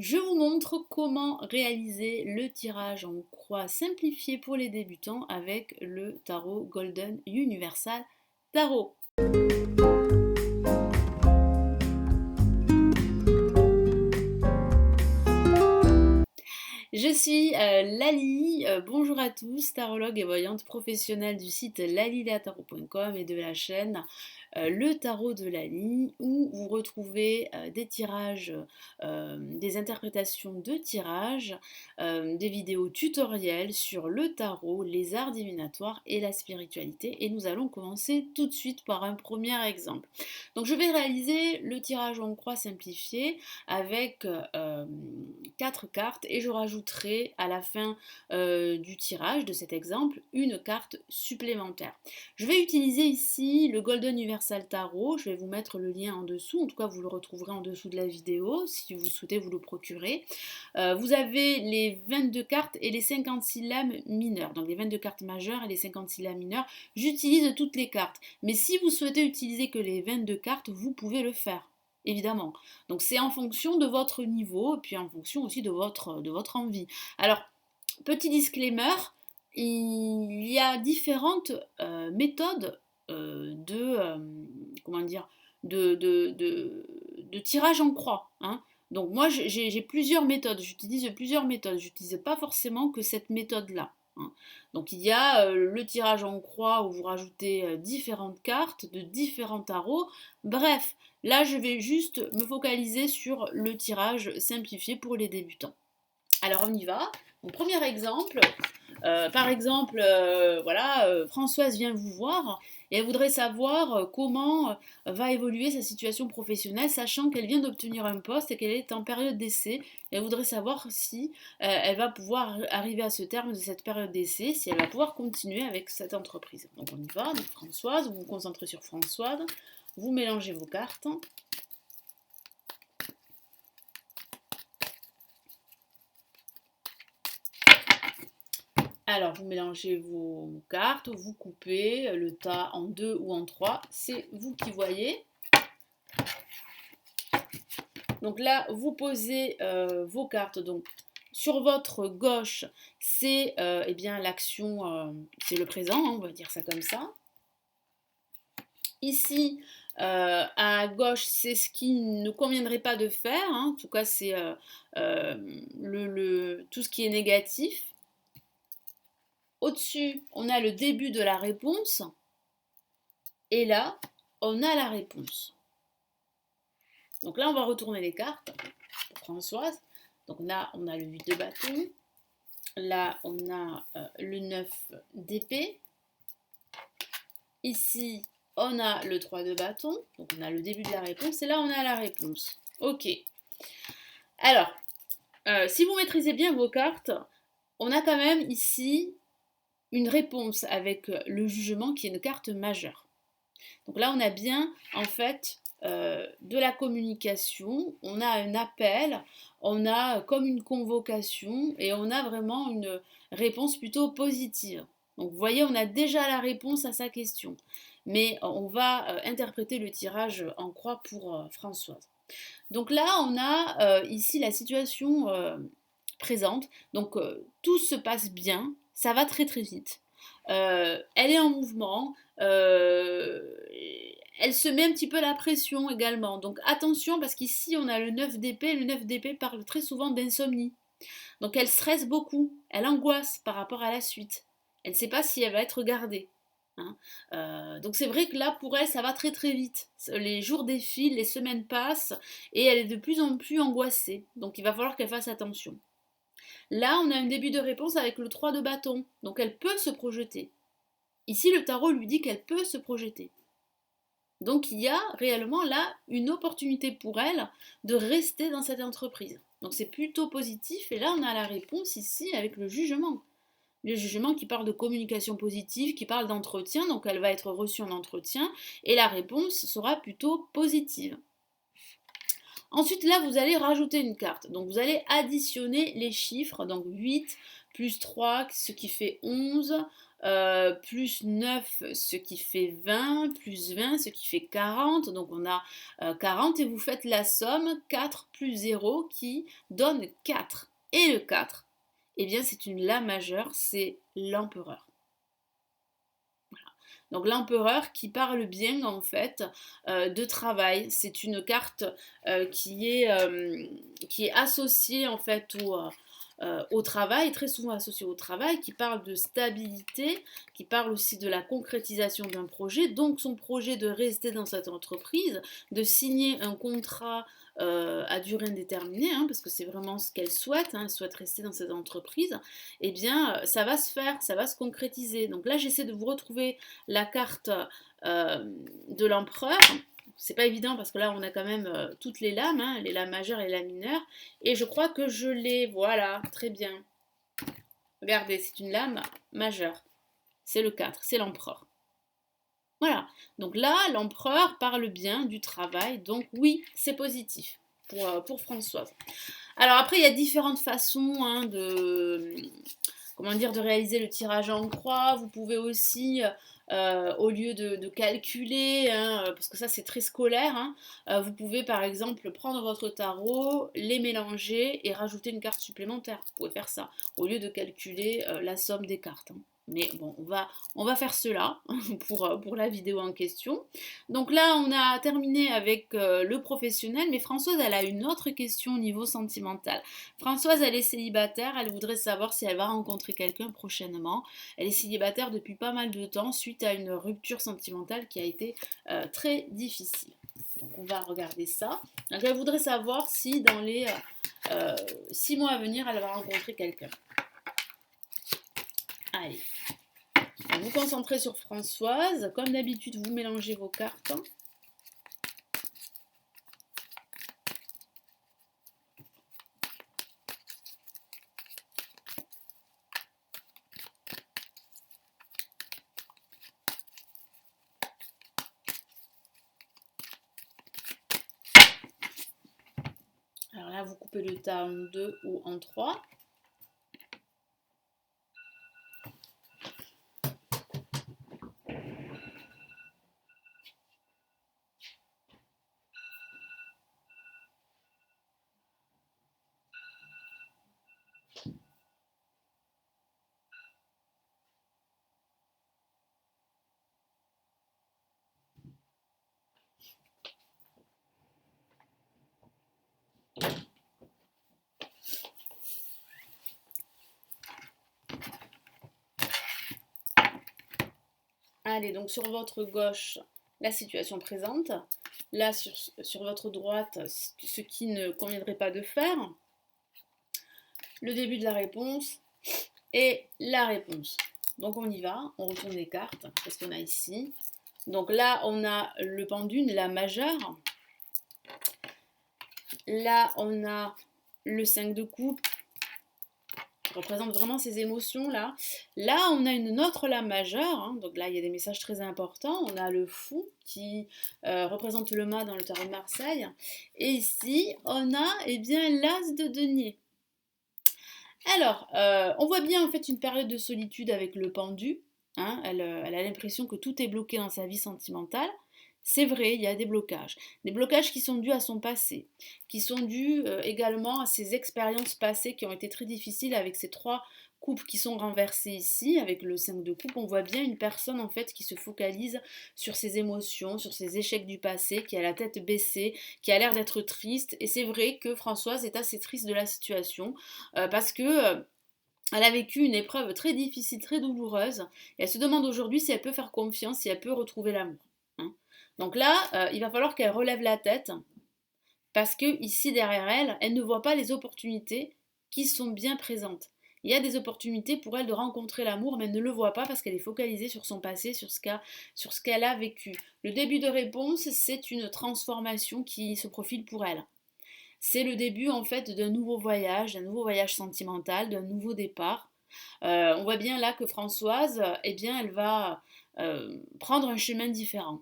Je vous montre comment réaliser le tirage en croix simplifié pour les débutants avec le tarot Golden Universal Tarot. Je suis Lali, bonjour à tous, tarologue et voyante professionnelle du site lalileatarot.com et de la chaîne Le Tarot de Lali où vous retrouvez des tirages, des interprétations de tirages, des vidéos tutoriels sur le tarot, les arts divinatoires et la spiritualité. Et nous allons commencer tout de suite par un premier exemple. Donc je vais réaliser le tirage en croix simplifié avec 4 cartes et je rajouterai à la fin du tirage de cet exemple une carte supplémentaire. Je vais utiliser ici le Golden Universal Tarot, je vais vous mettre le lien en dessous, en tout cas vous le retrouverez en dessous de la vidéo si vous souhaitez vous le procurer. Vous avez les 22 cartes et les 56 lames mineures, donc les 22 cartes majeures et les 56 lames mineures. J'utilise toutes les cartes, mais si vous souhaitez utiliser que les 22 cartes, vous pouvez le faire. Évidemment. Donc c'est en fonction de votre niveau et puis en fonction aussi de votre envie. Alors, petit disclaimer, il y a différentes méthodes comment dire, de tirage en croix. Hein. Donc moi j'ai plusieurs méthodes, j'utilise plusieurs méthodes, j'utilise pas forcément que cette méthode-là. Hein. Donc il y a le tirage en croix où vous rajoutez différentes cartes de différents tarots. Bref, là je vais juste me focaliser sur le tirage simplifié pour les débutants. Alors on y va. Mon premier exemple, par exemple, voilà, Françoise vient vous voir et elle voudrait savoir comment va évoluer sa situation professionnelle, sachant qu'elle vient d'obtenir un poste et qu'elle est en période d'essai. Elle voudrait savoir si elle va pouvoir arriver à ce terme de cette période d'essai, si elle va pouvoir continuer avec cette entreprise. Donc on y va, donc Françoise, vous vous concentrez sur Françoise, vous mélangez vos cartes. Alors, vous mélangez vos cartes, vous coupez le tas en 2 ou en 3, c'est vous qui voyez. Donc là, vous posez vos cartes. Donc, sur votre gauche, c'est eh bien l'action, c'est le présent, hein, on va dire ça comme ça. Ici, à gauche, c'est ce qui ne conviendrait pas de faire. Hein. En tout cas, c'est tout ce qui est négatif. Au-dessus, on a le début de la réponse. Et là, on a la réponse. Donc là, on va retourner les cartes pour Françoise. Donc là, on a le 8 de bâton. Là, on a le 9 d'épée. Ici, on a le 3 de bâton. Donc on a le début de la réponse. Et là, on a la réponse. Ok. Alors, si vous maîtrisez bien vos cartes, on a quand même ici une réponse avec le jugement qui est une carte majeure. Donc là, on a bien, en fait, de la communication, on a un appel, on a comme une convocation et on a vraiment une réponse plutôt positive. Donc vous voyez, on a déjà la réponse à sa question. Mais on va interpréter le tirage en croix pour Françoise. Donc là, on a ici la situation présente. Donc tout se passe bien, ça va très très vite. Elle est en mouvement, elle se met un petit peu la pression également. Donc attention parce qu'ici on a le 9 d'épée. Le 9 d'épée parle très souvent d'insomnie. Donc elle stresse beaucoup, elle angoisse par rapport à la suite. Elle ne sait pas si elle va être gardée. Hein. Donc c'est vrai que là pour elle ça va très très vite. Les jours défilent, les semaines passent et elle est de plus en plus angoissée. Donc il va falloir qu'elle fasse attention. Là on a un début de réponse avec le 3 de bâton. Donc elle peut se projeter. Ici le tarot lui dit qu'elle peut se projeter. Donc il y a réellement là une opportunité pour elle de rester dans cette entreprise. Donc c'est plutôt positif et là on a la réponse ici avec le jugement. Le jugement qui parle de communication positive, qui parle d'entretien, donc elle va être reçue en entretien et la réponse sera plutôt positive. Ensuite là vous allez rajouter une carte, donc vous allez additionner les chiffres, donc 8 plus 3 ce qui fait 11, plus 9, ce qui fait 20, plus 20, ce qui fait 40. Donc on a 40 et vous faites la somme 4 plus 0 qui donne 4. Et le 4, eh bien c'est une La majeure, c'est l'empereur. Donc l'empereur qui parle bien en fait de travail. C'est une carte qui est associée en fait au travail, très souvent associée au travail, qui parle de stabilité, qui parle aussi de la concrétisation d'un projet, donc son projet de rester dans cette entreprise, de signer un contrat à durée indéterminée, hein, parce que c'est vraiment ce qu'elle souhaite, hein, elle souhaite rester dans cette entreprise, eh bien ça va se faire, ça va se concrétiser. Donc là j'essaie de vous retrouver la carte de l'empereur. C'est pas évident parce que là on a quand même toutes les lames, hein, les lames majeures et les lames mineures. Et je crois que je l'ai, voilà, très bien. Regardez, c'est une lame majeure. C'est le 4, c'est l'empereur. Voilà, donc là l'empereur parle bien du travail, donc oui, c'est positif pour Françoise. Alors après, il y a différentes façons hein, comment dire, de réaliser le tirage en croix. Vous pouvez aussi, au lieu de calculer, hein, parce que ça c'est très scolaire, hein, vous pouvez par exemple prendre votre tarot, les mélanger et rajouter une carte supplémentaire. Vous pouvez faire ça, au lieu de calculer la somme des cartes, hein. Mais bon, on va faire cela pour la vidéo en question. Donc là, on a terminé avec le professionnel, mais Françoise, elle a une autre question au niveau sentimental. Françoise, elle est célibataire, elle voudrait savoir si elle va rencontrer quelqu'un prochainement. Elle est célibataire depuis pas mal de temps suite à une rupture sentimentale qui a été très difficile. Donc on va regarder ça. Donc elle voudrait savoir si dans les 6 mois à venir, elle va rencontrer quelqu'un. Allez. Vous vous concentrez sur Françoise. Comme d'habitude, vous mélangez vos cartes. Alors là, vous coupez le tas en 2 ou en 3. Allez, donc sur votre gauche, la situation présente. Là, sur votre droite, ce qui ne conviendrait pas de faire. Le début de la réponse et la réponse. Donc on y va, on retourne les cartes. Qu'est-ce qu'on a ici? Donc là, on a le pendule, la majeure. Là, on a le 5 de coupe, qui représente vraiment ces émotions-là. Là, on a une autre La majeure, hein, donc là, il y a des messages très importants. On a le fou, qui représente le mât dans le tarot de Marseille. Et ici, on a eh bien, l'As de denier. Alors, on voit bien en fait une période de solitude avec le pendu. Hein, elle a l'impression que tout est bloqué dans sa vie sentimentale. C'est vrai, il y a des blocages qui sont dus à son passé, qui sont dus également à ses expériences passées qui ont été très difficiles avec ces 3 coupes qui sont renversées ici, avec le 5 de coupe. On voit bien une personne en fait qui se focalise sur ses émotions, sur ses échecs du passé, qui a la tête baissée, qui a l'air d'être triste. Et c'est vrai que Françoise est assez triste de la situation parce que elle a vécu une épreuve très difficile, très douloureuse, et elle se demande aujourd'hui si elle peut faire confiance, si elle peut retrouver l'amour, hein. Donc là, il va falloir qu'elle relève la tête, parce que ici derrière elle, elle ne voit pas les opportunités qui sont bien présentes. Il y a des opportunités pour elle de rencontrer l'amour, mais elle ne le voit pas parce qu'elle est focalisée sur son passé, sur ce qu'elle a vécu. Le début de réponse, c'est une transformation qui se profile pour elle. C'est le début en fait d'un nouveau voyage sentimental, d'un nouveau départ. On voit bien là que Françoise, eh bien, elle va prendre un chemin différent.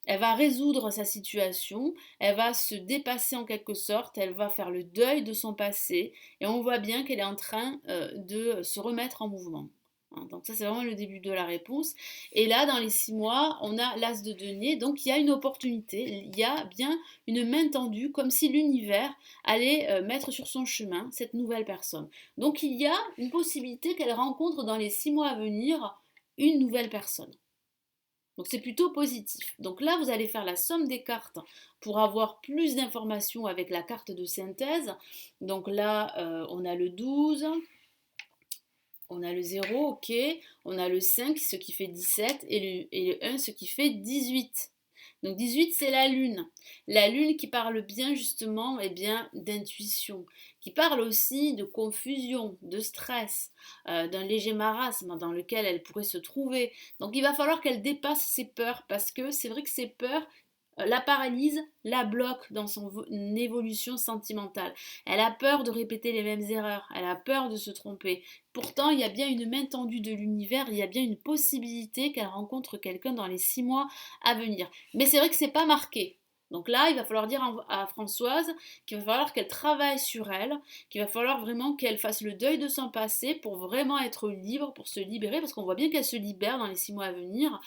Elle va résoudre sa situation, elle va se dépasser en quelque sorte, elle va faire le deuil de son passé et on voit bien qu'elle est en train de se remettre en mouvement. Hein. Donc ça, c'est vraiment le début de la réponse. Et là, dans les 6 mois, on a l'as de denier. Donc il y a une opportunité, il y a bien une main tendue, comme si l'univers allait mettre sur son chemin cette nouvelle personne. Donc il y a une possibilité qu'elle rencontre dans les 6 mois à venir une nouvelle personne. Donc c'est plutôt positif. Donc là, vous allez faire la somme des cartes pour avoir plus d'informations avec la carte de synthèse. Donc là, on a le 12, on a le 0, ok. On a le 5, ce qui fait 17, et le 1, ce qui fait 18. Donc 18, c'est la lune. La lune qui parle bien justement d'intuition, qui parle aussi de confusion, de stress, d'un léger marasme dans lequel elle pourrait se trouver. Donc il va falloir qu'elle dépasse ses peurs, parce que c'est vrai que ces peurs la paralyse, la bloque dans son évolution sentimentale. Elle a peur de répéter les mêmes erreurs, elle a peur de se tromper. Pourtant, il y a bien une main tendue de l'univers, il y a bien une possibilité qu'elle rencontre quelqu'un dans les 6 mois à venir. Mais c'est vrai que c'est pas marqué. Donc là, il va falloir dire à Françoise qu'il va falloir qu'elle travaille sur elle, qu'il va falloir vraiment qu'elle fasse le deuil de son passé pour vraiment être libre, pour se libérer, parce qu'on voit bien qu'elle se libère dans les 6 mois à venir,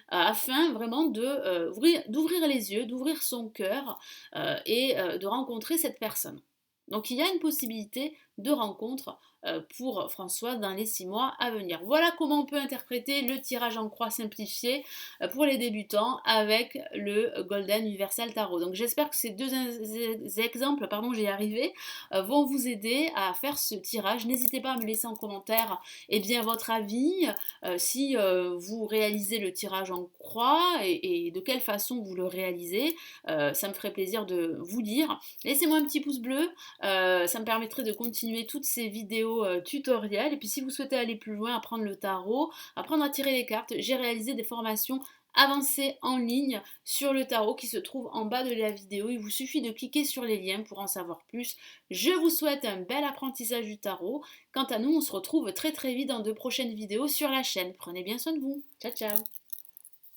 afin vraiment d'ouvrir les yeux, d'ouvrir son cœur et de rencontrer cette personne. Donc il y a une possibilité de rencontre pour François dans les 6 mois à venir. Voilà comment on peut interpréter le tirage en croix simplifié pour les débutants avec le Golden Universal Tarot. Donc j'espère que ces deux exemples, pardon, j'y arrivé, vont vous aider à faire ce tirage. N'hésitez pas à me laisser en commentaire votre avis, si vous réalisez le tirage en croix et de quelle façon vous le réalisez. Ça me ferait plaisir de vous lire. Laissez-moi un petit pouce bleu, ça me permettrait de continuer toutes ces vidéos tutoriels. Et puis si vous souhaitez aller plus loin, apprendre le tarot, apprendre à tirer les cartes, j'ai réalisé des formations avancées en ligne sur le tarot qui se trouvent en bas de la vidéo. Il vous suffit de cliquer sur les liens pour en savoir plus. Je vous souhaite un bel apprentissage du tarot. Quant à nous, on se retrouve très très vite dans de prochaines vidéos sur la chaîne. Prenez bien soin de vous. Ciao ciao.